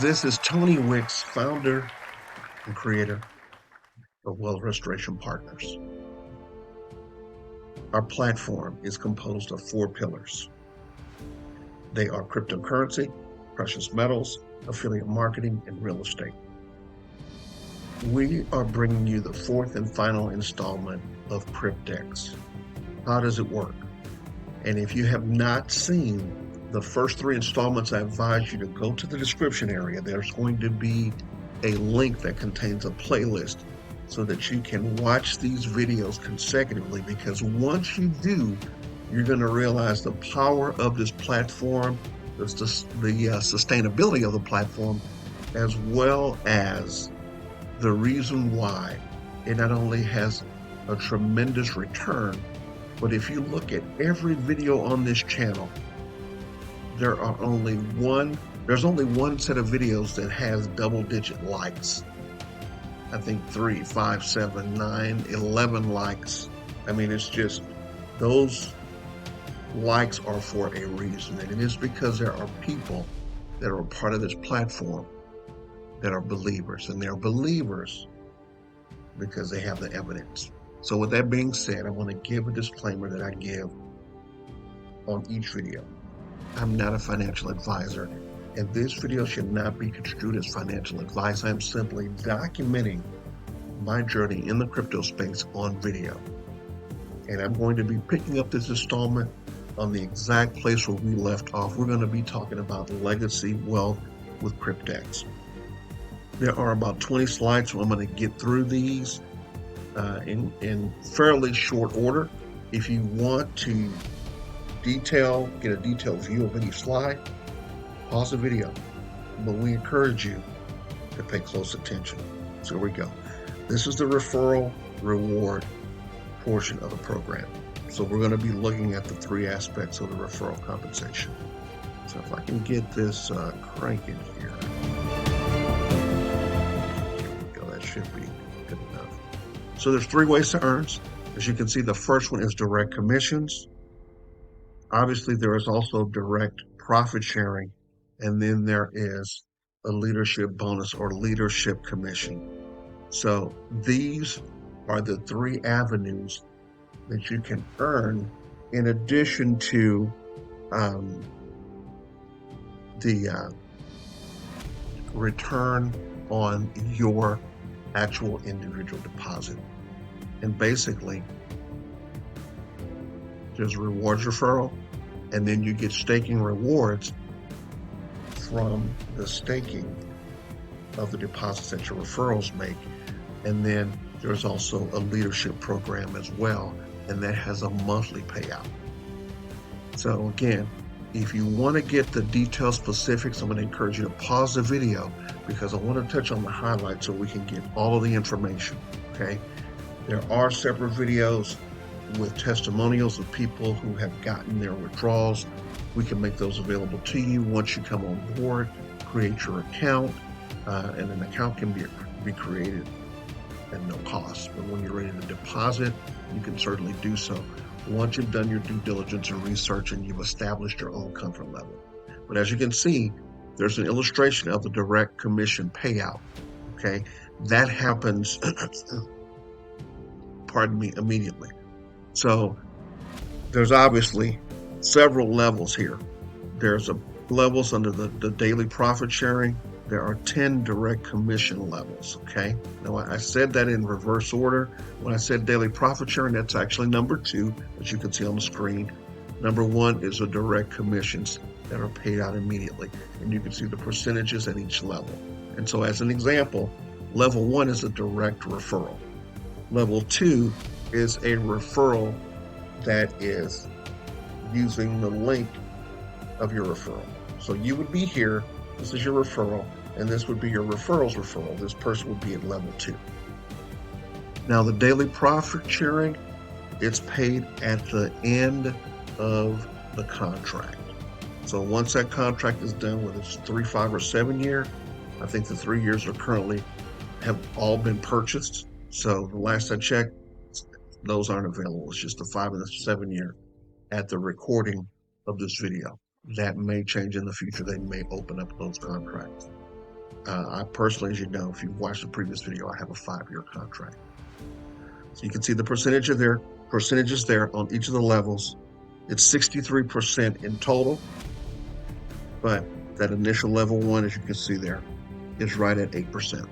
This is Tony Wicks, founder and creator of Wealth Restoration Partners. Our platform is composed of 4 pillars. They are cryptocurrency, precious metals, affiliate marketing, and real estate. We are bringing you the 4th and final installment of Cryptex. How does it work? And if you have not seen the first 3 installments, I advise you to go to the description area. There's going to be a link that contains a playlist so that you can watch these videos consecutively, because once you do, you're going to realize the power of this platform, the sustainability of the platform, as well as the reason why it not only has a tremendous return, but if you look at every video on this channel, there's only one set of videos that has double-digit likes. I think 3, 5, 7, 9, 11 likes. I mean, it's just, those likes are for a reason, and it is because there are people that are a part of this platform that are believers, and they're believers because they have the evidence. So with that being said, I want to give a disclaimer that I give on each video. I'm not a financial advisor, and this video should not be construed as financial advice. I'm simply documenting my journey in the crypto space on video. And I'm going to be picking up this installment on the exact place where we left off. We're going to be talking about legacy wealth with Cryptex. There are about 20 slides, so I'm going to get through these in fairly short order. If you want to get a detailed view of any slide, pause the video, but we encourage you to pay close attention. So here we go. This is the referral reward portion of the program. So we're going to be looking at the 3 aspects of the referral compensation. So if I can get this cranking here. There we go. That should be good enough. So there's 3 ways to earn. As you can see, the first one is direct commissions. Obviously, there is also direct profit sharing, and then there is a leadership bonus or leadership commission. So these are the 3 avenues that you can earn in addition to the return on your actual individual deposit. And basically, there's a rewards referral, and then you get staking rewards from the staking of the deposits that your referrals make. And then there's also a leadership program as well, and that has a monthly payout. So again, if you want to get the detailed specifics, I'm going to encourage you to pause the video, because I want to touch on the highlights so we can get all of the information, okay? There are separate videos with testimonials of people who have gotten their withdrawals. We can make those available to you once you come on board, create your account, and an account can be created at no cost. But when you're ready to deposit, you can certainly do so once you've done your due diligence and research and you've established your own comfort level. But as you can see, there's an illustration of the direct commission payout, okay? That happens, pardon me, immediately. So there's obviously several levels here. There's levels under the daily profit sharing. There are 10 direct commission levels, okay? Now, I said that in reverse order. When I said daily profit sharing, that's actually number 2, as you can see on the screen. Number 1 is the direct commissions that are paid out immediately, and you can see the percentages at each level. And so as an example, level 1 is a direct referral. Level 2 is a referral that is using the link of your referral. So you would be here, this is your referral, and this would be your referral's referral. This person would be at level 2. Now the daily profit sharing, it's paid at the end of the contract. So once that contract is done, whether it's 3, 5, or 7 year, I think the 3 years have all been purchased. So the last I checked, those aren't available. It's just the 5 and the 7 year at the recording of this video. That may change in the future. They may open up those contracts. I personally, as you know, if you've watched the previous video, I have a 5-year contract. So you can see the percentages there on each of the levels. It's 63% in total, but that initial level 1, as you can see there, is right at 8%.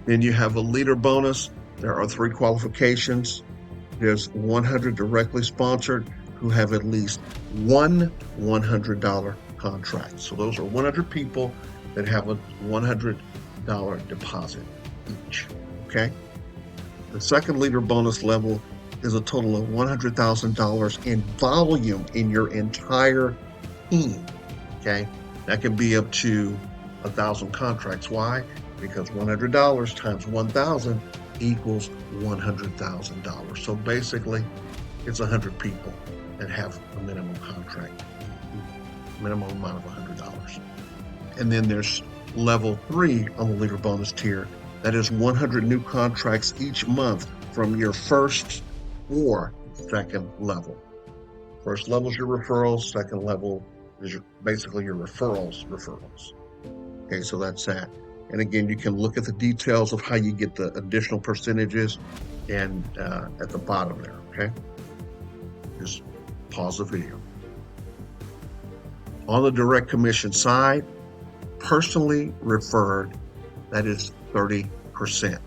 Then you have a leader bonus. There are 3 qualifications. There's 100 directly sponsored who have at least one $100 contract. So those are 100 people that have a $100 deposit each, okay? The second leader bonus level is a total of $100,000 in volume in your entire team, okay? That can be up to 1,000 contracts. Why? Because $100 times 1,000 equals $100,000. So basically, it's 100 people that have a minimum contract, minimum amount of $100. And then there's level 3 on the leader bonus tier. That is 100 new contracts each month from your first or second level. First level is your referrals. Second level is basically your referrals. Okay, so that's that. And again, you can look at the details of how you get the additional percentages and at the bottom there, okay? Just pause the video. On the direct commission side, personally referred, that is 30%.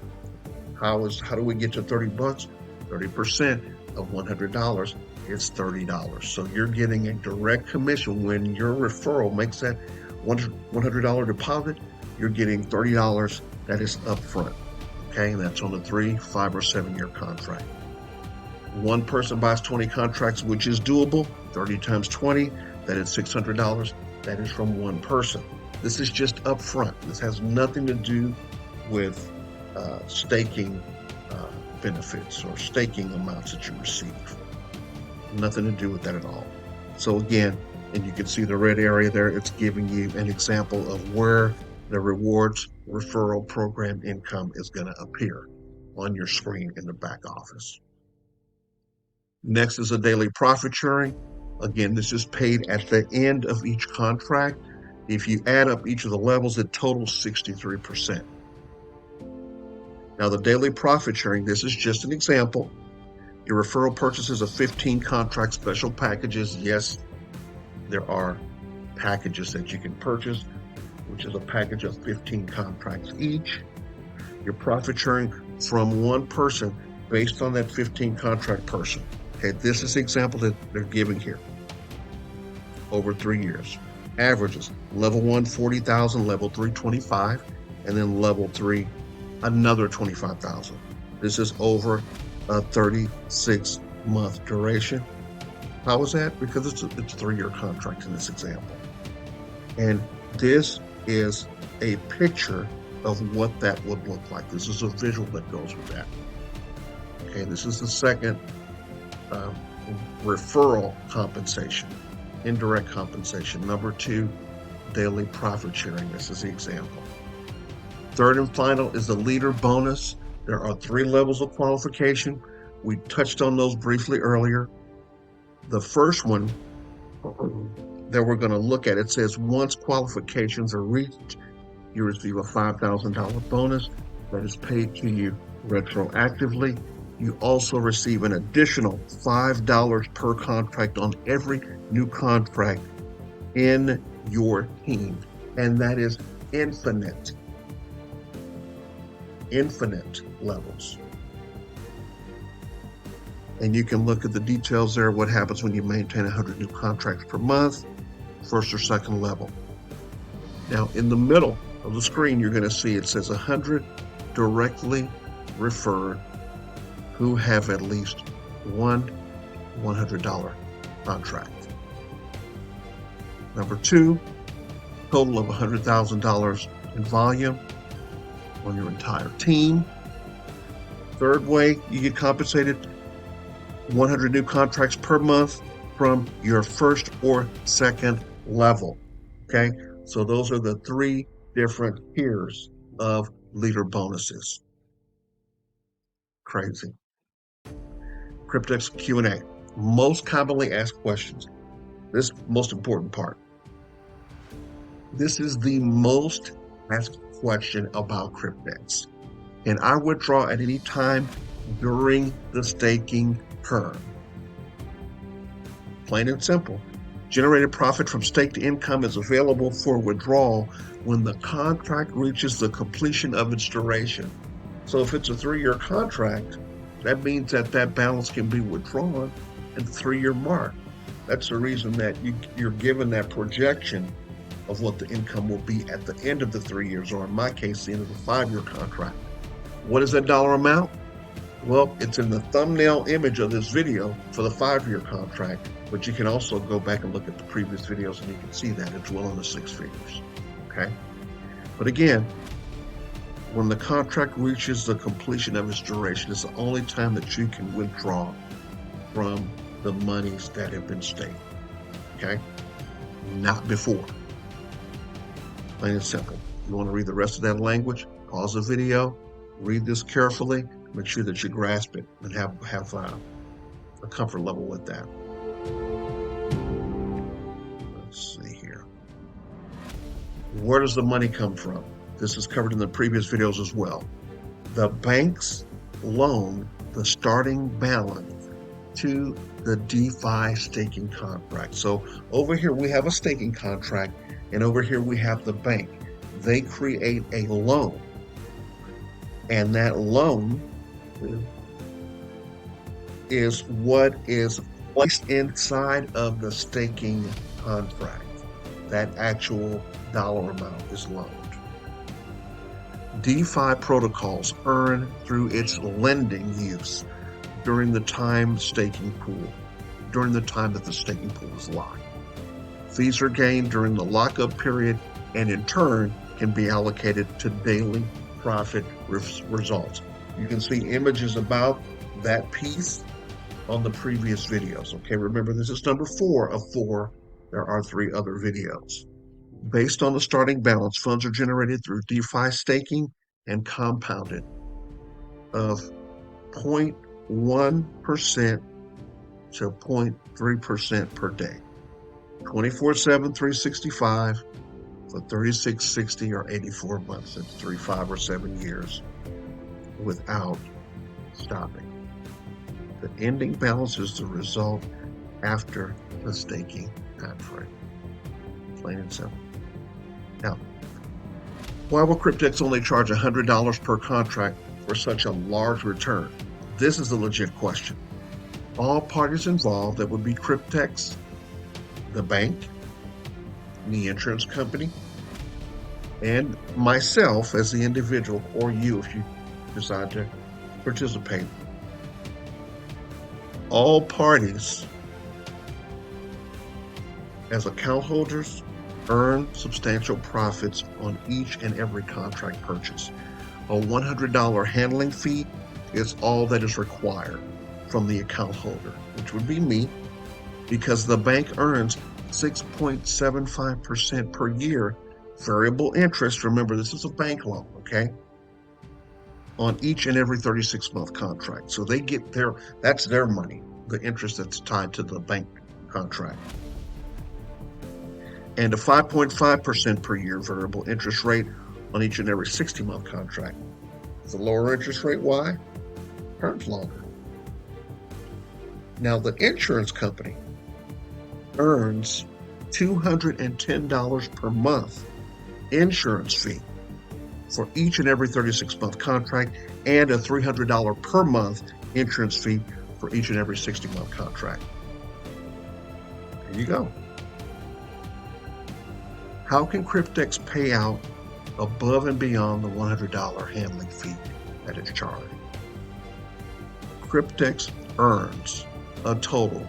How do we get to 30 bucks? 30% of $100 is $30. So you're getting a direct commission when your referral makes that $100 deposit. You're getting $30 that is upfront. Okay, and that's on the 3, 5, or 7-year contract. One person buys 20 contracts, which is doable. 30 times 20, that is $600. That is from one person. This is just upfront. This has nothing to do with staking benefits or staking amounts that you receive. Nothing to do with that at all. So again, and you can see the red area there, it's giving you an example of where the rewards referral program income is going to appear on your screen in the back office. Next is a daily profit sharing. Again, this is paid at the end of each contract. If you add up each of the levels, it totals 63%. Now, the daily profit sharing, this is just an example. Your referral purchases of 15 contract special packages. Yes, there are packages that you can purchase, which is a package of 15 contracts each. Your profit sharing from one person based on that 15 contract person. Okay, this is the example that they're giving here. Over 3 years. Averages, level 1, 40,000, level 3, 25, and then level 3, another 25,000. This is over a 36-month duration. How is that? Because it's a 3-year contract in this example. And this is a picture of what that would look like. This is a visual that goes with that. Okay, this is the second referral compensation, indirect compensation. Number 2, daily profit sharing. This is the example. Third and final is the leader bonus. There are 3 levels of qualification. We touched on those briefly earlier. The first one that we're going to look at, it says once qualifications are reached, you receive a $5,000 bonus that is paid to you retroactively. You also receive an additional $5 per contract on every new contract in your team. And that is infinite levels. And you can look at the details there, what happens when you maintain 100 new contracts per month, first or second level. Now, in the middle of the screen, you're going to see it says 100 directly referred who have at least one $100 contract. Number 2, total of $100,000 in volume on your entire team. Third way you get compensated, 100 new contracts per month from your first or second level. Okay, so those are the 3 different tiers of leader bonuses. Crazy. Cryptex Q&A. Most commonly asked questions. This most important part. This is the most ask a question about Cryptex. Can I withdraw at any time during the staking term? Plain and simple. Generated profit from staked income is available for withdrawal when the contract reaches the completion of its duration. So if it's a 3-year contract, that means that balance can be withdrawn at the 3-year mark. That's the reason that you're given that projection of what the income will be at the end of the 3 years, or in my case, the end of the 5-year contract. What is that dollar amount? Well, it's in the thumbnail image of this video for the 5-year contract, but you can also go back and look at the previous videos and you can see that it's well in the 6 figures, okay? But again, when the contract reaches the completion of its duration, it's the only time that you can withdraw from the monies that have been staked, okay? Not before. Plain and simple. You want to read the rest of that language, pause the video, read this carefully, make sure that you grasp it and have a comfort level with that. Let's see here. Where does the money come from? This is covered in the previous videos as well. The banks loan the starting balance to the DeFi staking contract. So over here we have a staking contract, and over here we have the bank. They create a loan, and that loan is what is placed inside of the staking contract. That actual dollar amount is loaned. DeFi protocols earn through its lending use during the time staking pool, during the time that the staking pool is locked. Fees are gained during the lockup period and in turn can be allocated to daily profit results. You can see images about that piece on the previous videos. Okay, remember this is number 4 of 4. There are 3 other videos. Based on the starting balance, funds are generated through DeFi staking and compounded of 0.1% to 0.3% per day. 24/7, 365 for 36, 60, or 84 months. It's 3, 5, or 7 years without stopping. The ending balance is the result after the staking time frame. Plain and simple. Now, why will Cryptex only charge $100 per contract for such a large return? This is a legit question. All parties involved, that would be Cryptex, the bank, the insurance company, and myself as the individual, or you if you decide to participate. All parties as account holders earn substantial profits on each and every contract purchase. A $100 handling fee is all that is required from the account holder, which would be me, because the bank earns 6.75% per year variable interest. Remember, this is a bank loan, okay? On each and every 36-month contract. So they get that's their money, the interest that's tied to the bank contract. And a 5.5% per year variable interest rate on each and every 60-month contract. It's a lower interest rate. Why? Terms longer. Now, the insurance company earns $210 per month insurance fee for each and every 36-month contract, and a $300 per month insurance fee for each and every 60-month contract. There you go. How can Cryptex pay out above and beyond the $100 handling fee that is charged? Cryptex earns a total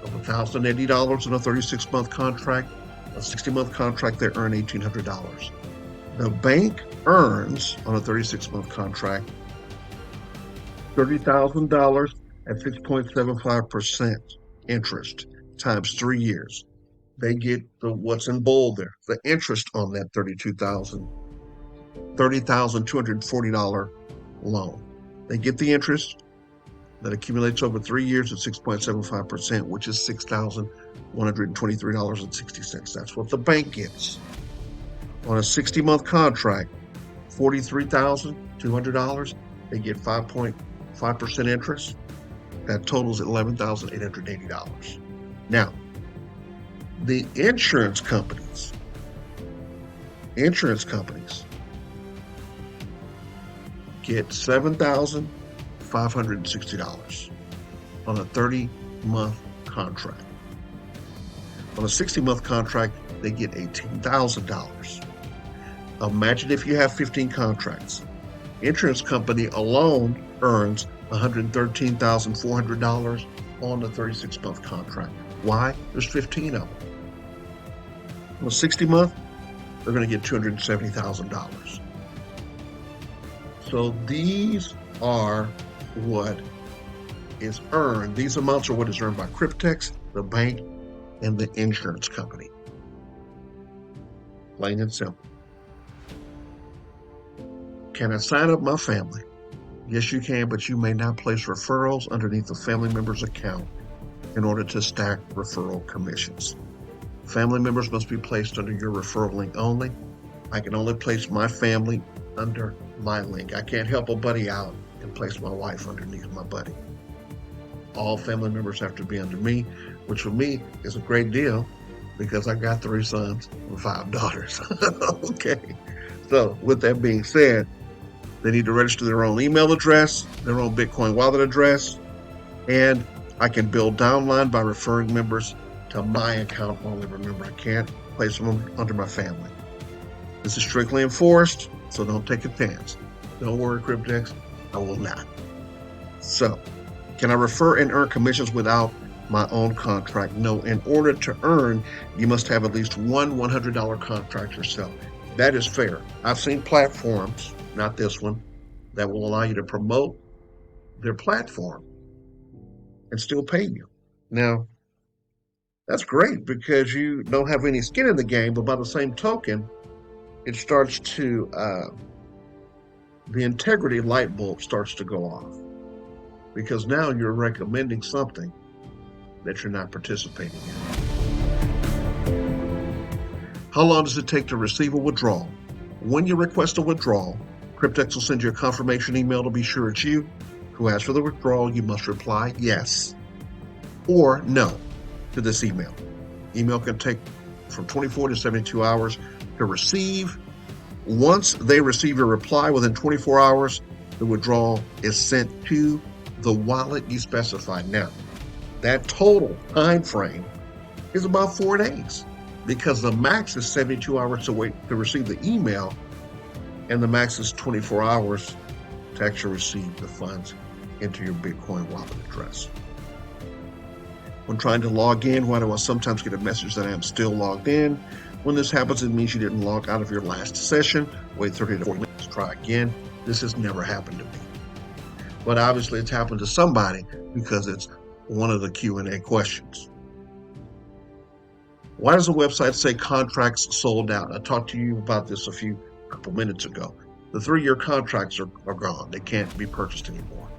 of $1,080 in a 36-month contract. A 60-month contract, they earn $1,800. The bank earns, on a 36-month contract, $30,000 at 6.75% interest times 3 years. They get what's in bold there, the interest on that $30,240 loan. They get the interest that accumulates over 3 years at 6.75%, which is $6,123.60. That's what the bank gets. On a 60-month contract, $43,200, they get 5.5% interest. That totals $11,880. Now, the insurance companies get $7,560 on a 30-month contract. On a 60-month contract, they get $18,000. Imagine if you have 15 contracts. Insurance company alone earns $113,400 on the 36-month contract. Why? There's 15 of them. On a 60-month, they're going to get $270,000. So these are what is earned. These amounts are what is earned by Cryptex, the bank, and the insurance company. Plain and simple. Can I sign up my family? Yes, you can, but you may not place referrals underneath a family member's account in order to stack referral commissions. Family members must be placed under your referral link only. I can only place my family under my link. I can't help a buddy out and place my wife underneath my buddy. All family members have to be under me, which for me is a great deal because I got 3 sons and 5 daughters. Okay. So with that being said, they need to register their own email address, their own Bitcoin wallet address, and I can build downline by referring members to my account only. Remember, I can't place them under my family. This is strictly enforced, so don't take a chance. Don't worry, Cryptex, I will not. So, can I refer and earn commissions without my own contract? No. In order to earn, you must have at least one $100 contract yourself. That is fair. I've seen platforms, not this one, that will allow you to promote their platform and still pay you. Now, that's great because you don't have any skin in the game, but by the same token, it starts to, the integrity light bulb starts to go off because now you're recommending something that you're not participating in. How long does it take to receive a withdrawal? When you request a withdrawal, Cryptex will send you a confirmation email to be sure it's you who asked for the withdrawal. You must reply yes or no to this email. Email can take from 24 to 72 hours to receive. Once they receive your reply within 24 hours, the withdrawal is sent to the wallet you specified. Now, that total time frame is about 4 days because the max is 72 hours to wait to receive the email, and the max is 24 hours to actually receive the funds into your Bitcoin wallet address. When trying to log in, why do I sometimes get a message that I am still logged in? When this happens, it means you didn't log out of your last session. Wait 30 to 40 minutes, try again. This has never happened to me. But obviously it's happened to somebody because it's one of the Q&A questions. Why does the website say contracts sold out? I talked to you about this a couple minutes ago. The 3-year contracts are gone. They can't be purchased anymore.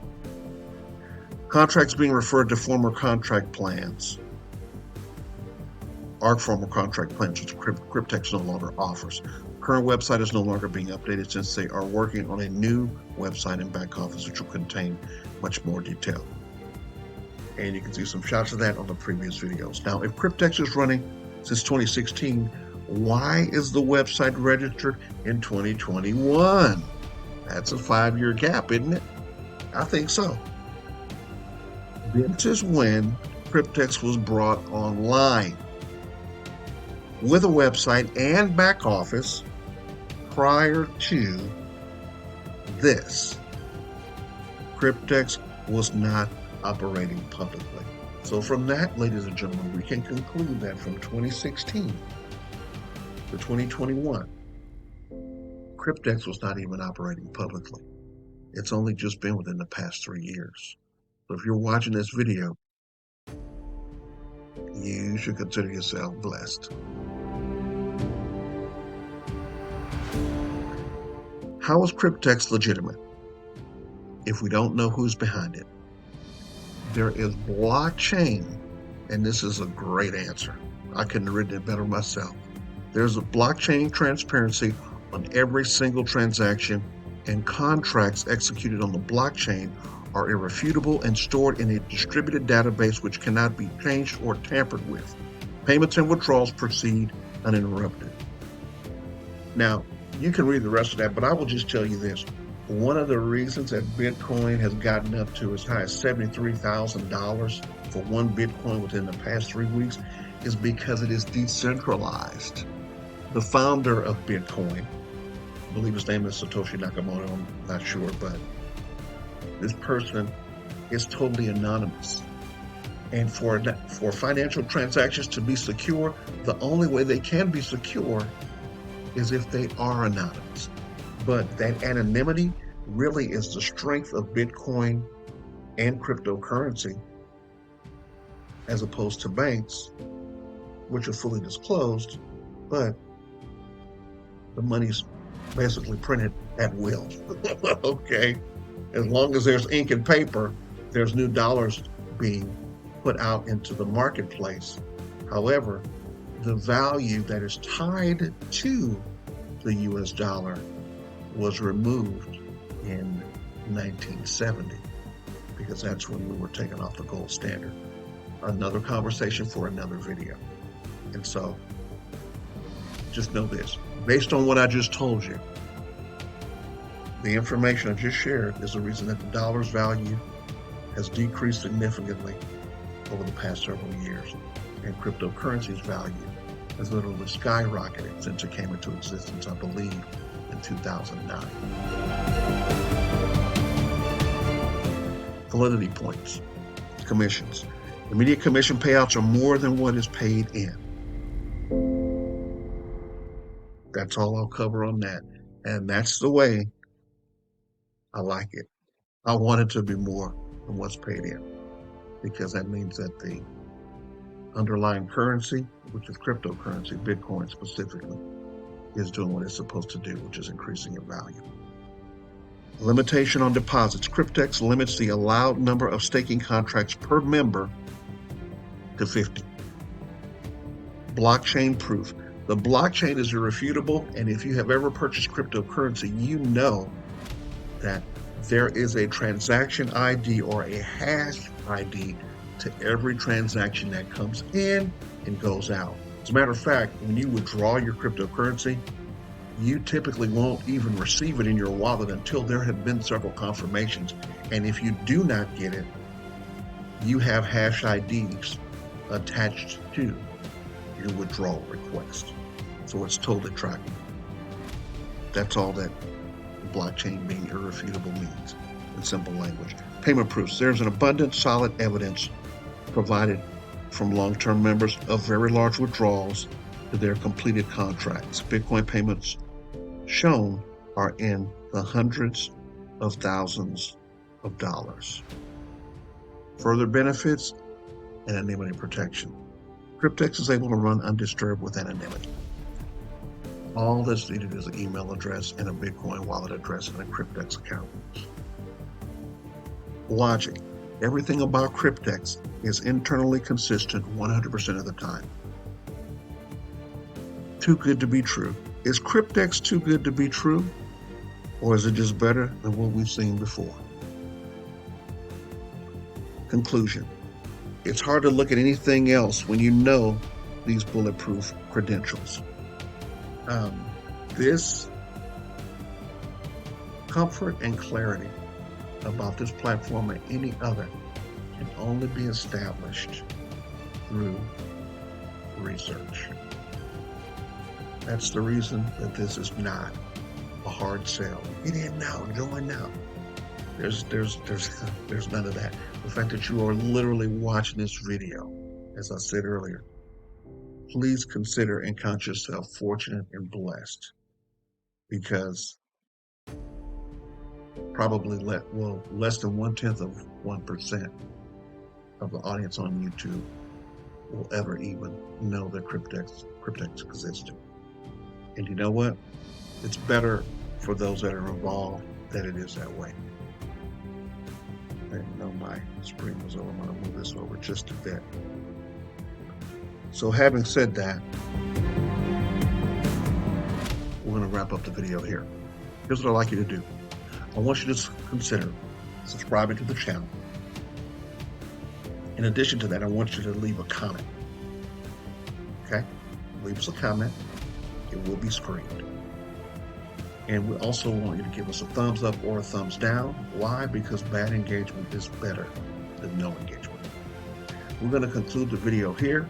Contracts being referred to former contract plans are former contract plans which Cryptex no longer offers. Current website is no longer being updated since they are working on a new website and back office which will contain much more detail. And you can see some shots of that on the previous videos. Now, if Cryptex is running since 2016, why is the website registered in 2021? That's a 5-year gap, isn't it? I think so. This is when Cryptex was brought online with a website and back office. Prior to this, Cryptex was not operating publicly. So from that, ladies and gentlemen, we can conclude that from 2016 to 2021, Cryptex was not even operating publicly. It's only just been within the past 3 years. So if you're watching this video, you should consider yourself blessed. How is Cryptex legitimate if we don't know who's behind it? There is blockchain, and this is a great answer. I couldn't have written it better myself. There's a blockchain transparency on every single transaction, and contracts executed on the blockchain are irrefutable and stored in a distributed database which cannot be changed or tampered with. Payments and withdrawals proceed uninterrupted. Now, you can read the rest of that, but I will just tell you this. One of the reasons that Bitcoin has gotten up to as high as $73,000 for one Bitcoin within the past 3 weeks is because it is decentralized. The founder of Bitcoin, I believe his name is Satoshi Nakamoto, I'm not sure, but this person is totally anonymous. And for financial transactions to be secure, the only way they can be secure is if they are anonymous. But that anonymity really is the strength of Bitcoin and cryptocurrency, as opposed to banks, which are fully disclosed, but the money's basically printed at will. Okay? As long as there's ink and paper, there's new dollars being put out into the marketplace. However, the value that is tied to the US dollar was removed in 1970 because that's when we were taken off the gold standard. Another conversation for another video. And so just know this, based on what I just told you, the information I just shared is the reason that the dollar's value has decreased significantly over the past several years, and cryptocurrency's value has literally skyrocketed since it came into existence, I believe, in 2009. Validity points, commissions. Immediate commission payouts are more than what is paid in. That's all I'll cover on that. And that's the way I like it. I want it to be more than what's paid in, because that means that the underlying currency, which is cryptocurrency, Bitcoin specifically, is doing what it's supposed to do, which is increasing in value. Limitation on deposits. Cryptex limits the allowed number of staking contracts per member to 50. Blockchain proof. The blockchain is irrefutable, and if you have ever purchased cryptocurrency, you know that there is a transaction ID or a hash ID to every transaction that comes in and goes out. As a matter of fact, when you withdraw your cryptocurrency, you typically won't even receive it in your wallet until there have been several confirmations. And if you do not get it, you have hash IDs attached to your withdrawal request. So it's totally tracking. That's all that blockchain being irrefutable means in simple language. Payment proofs. There's an abundant, solid evidence provided from long-term members of very large withdrawals to their completed contracts. Bitcoin payments shown are in the hundreds of thousands of dollars. Further benefits, anonymity protection. Cryptex is able to run undisturbed with anonymity. All that's needed is an email address and a Bitcoin wallet address and a Cryptex account. Logic. Everything about Cryptex is internally consistent 100% of the time. Too good to be true. Is Cryptex too good to be true? Or is it just better than what we've seen before? Conclusion. It's hard to look at anything else when you know these bulletproof credentials. This comfort and clarity about this platform and any other can only be established through research. That's the reason that this is not a hard sell. Get in now, join now. There's none of that. The fact that you are literally watching this video, as I said earlier, please consider and count yourself fortunate and blessed, because probably less than 0.1% of the audience on YouTube will ever even know that Cryptex existed. And you know what? It's better for those that are involved that it is that way. I didn't know my screen was over. I'm going to move this over just a bit. So having said that, we're going to wrap up the video here. Here's what I'd like you to do. I want you to consider subscribing to the channel. In addition to that, I want you to leave a comment. Okay? Leave us a comment. It will be screened. And we also want you to give us a thumbs up or a thumbs down. Why? Because bad engagement is better than no engagement. We're going to conclude the video here.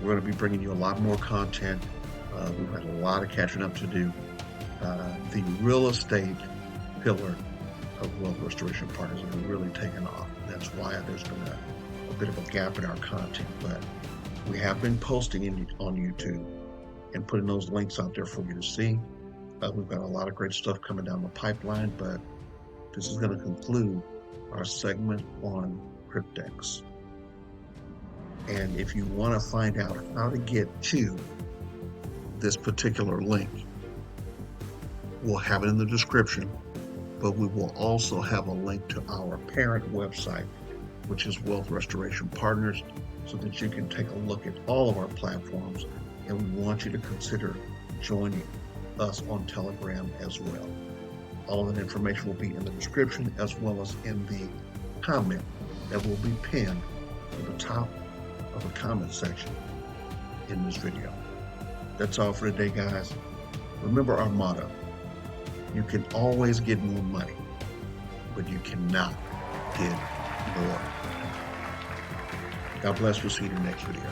We're going to be bringing you a lot more content. We've had a lot of catching up to do. The real estate pillar of Wealth Restoration Partners has really taken off. That's why there's been a bit of a gap in our content, but we have been posting on YouTube and putting those links out there for you to see. We've got a lot of great stuff coming down the pipeline, but this is going to conclude our segment on Cryptex. And if you want to find out how to get to this particular link, we'll have it in the description, but we will also have a link to our parent website, which is Wealth Restoration Partners, so that you can take a look at all of our platforms. And we want you to consider joining us on Telegram as well. All of that information will be in the description, as well as in the comment that will be pinned to the top of the comment section in this video. That's all for today, guys. Remember our motto: you can always get more money, but you cannot get more. God bless. We'll see you in the next video.